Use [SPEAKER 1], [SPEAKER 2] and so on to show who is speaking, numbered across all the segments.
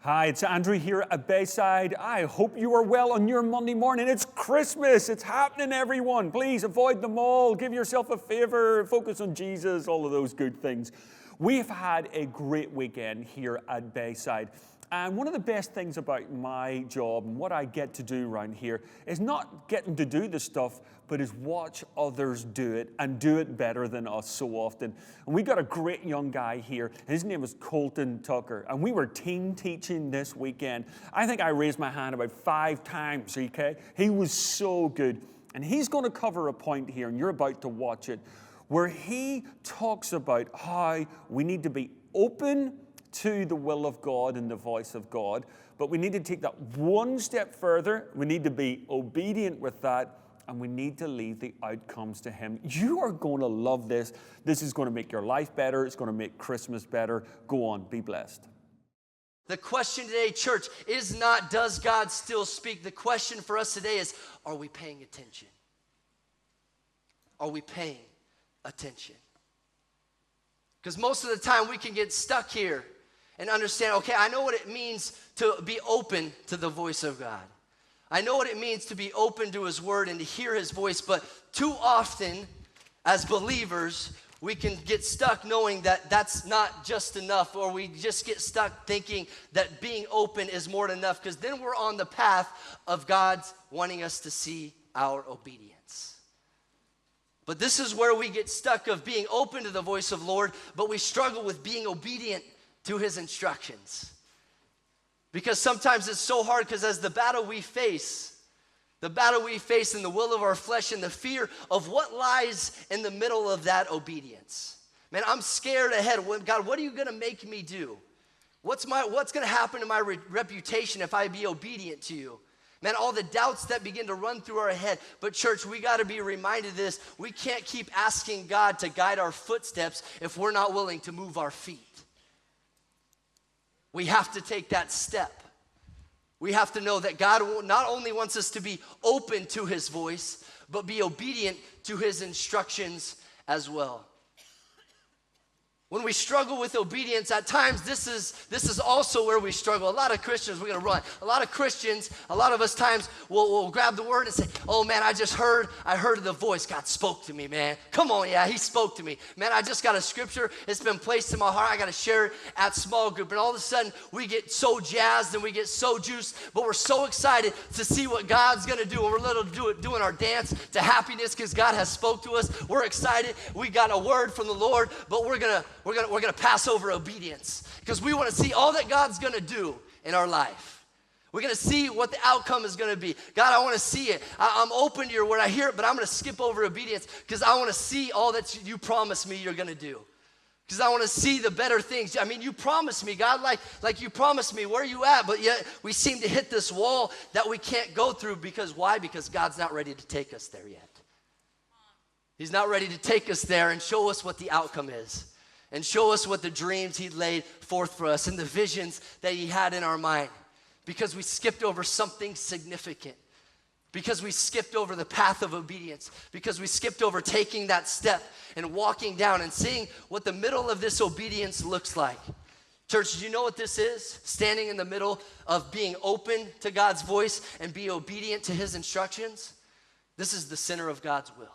[SPEAKER 1] Hi, it's Andrew here at Bayside. I hope you are well on your Monday morning. It's Christmas. It's happening, everyone. Please avoid the mall. Give yourself a favor. Focus on Jesus. All of those good things. We've had a great weekend here at Bayside. And one of the best things about my job and what I get to do around here is not getting to do the stuff, but is watch others do it and do it better than us so often. And we got a great young guy here. His name is Colton Tucker. And we were team teaching this weekend. I think I raised my hand about 5 times, okay? He was so good. And he's going to cover a point here, and you're about to watch it, where he talks about how we need to be open to the will of God and the voice of God, but we need to take that one step further. We need to be obedient with that, and we need to leave the outcomes to Him. You are going to love this. This is going to make your life better. It's going to make Christmas better. Go on, be blessed.
[SPEAKER 2] The question today, church, is not, does God still speak? The question for us today is, are we paying attention? Are we paying attention? Because most of the time we can get stuck here and understand, okay, I know what it means to be open to the voice of God. I know what it means to be open to His Word and to hear His voice, but too often as believers, we can get stuck knowing that that's not just enough, or we just get stuck thinking that being open is more than enough, because then we're on the path of God's wanting us to see our obedience. But this is where we get stuck of being open to the voice of the Lord, but we struggle with being obedient to His instructions. Because sometimes it's so hard, because as the battle we face in the will of our flesh and the fear of what lies in the middle of that obedience. Man, I'm scared ahead. God, what are you going to make me do? What's going to happen to my reputation if I be obedient to you? Man, all the doubts that begin to run through our head. But church, we got to be reminded of this. We can't keep asking God to guide our footsteps if we're not willing to move our feet. We have to take that step. We have to know that God not only wants us to be open to His voice, but be obedient to His instructions as well. When we struggle with obedience, at times this is also where we struggle. A lot of Christians, we're going to run. A lot of Christians, a lot of us times will grab the word and say, oh man, I heard the voice. God spoke to me, man. Come on, yeah, He spoke to me. Man, I just got a scripture. It's been placed in my heart. I got to share it at small group. And all of a sudden, we get so jazzed and we get so juiced, but we're so excited to see what God's going to do. And we're little doing our dance to happiness because God has spoke to us. We're excited. We got a word from the Lord, but we're going to pass over obedience because we want to see all that God's going to do in our life. We're going to see what the outcome is going to be. God, I want to see it. I'm open to your word. I hear it, but I'm going to skip over obedience because I want to see all that you promised me you're going to do. Because I want to see the better things. I mean, you promised me, God, like you promised me. Where are you at? But yet we seem to hit this wall that we can't go through. Because why? Because God's not ready to take us there yet. He's not ready to take us there and show us what the outcome is. And show us what the dreams He laid forth for us and the visions that He had in our mind. Because we skipped over something significant. Because we skipped over the path of obedience. Because we skipped over taking that step and walking down and seeing what the middle of this obedience looks like. Church, do you know what this is? Standing in the middle of being open to God's voice and be obedient to His instructions. This is the center of God's will.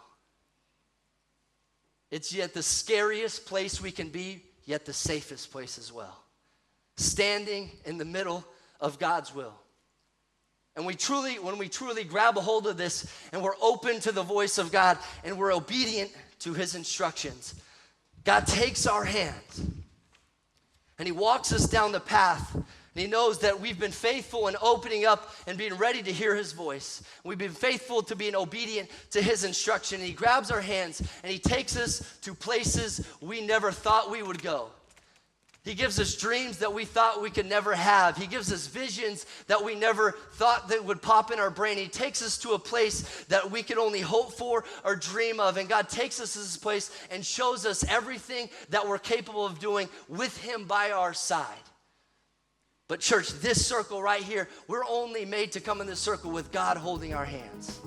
[SPEAKER 2] It's yet the scariest place we can be, yet the safest place as well. Standing in the middle of God's will. And when we truly grab a hold of this and we're open to the voice of God and we're obedient to His instructions, God takes our hands and He walks us down the path. And He knows that we've been faithful in opening up and being ready to hear His voice. We've been faithful to being obedient to His instruction. And He grabs our hands and He takes us to places we never thought we would go. He gives us dreams that we thought we could never have. He gives us visions that we never thought that would pop in our brain. He takes us to a place that we could only hope for or dream of. And God takes us to this place and shows us everything that we're capable of doing with Him by our side. But church, this circle right here, we're only made to come in this circle with God holding our hands.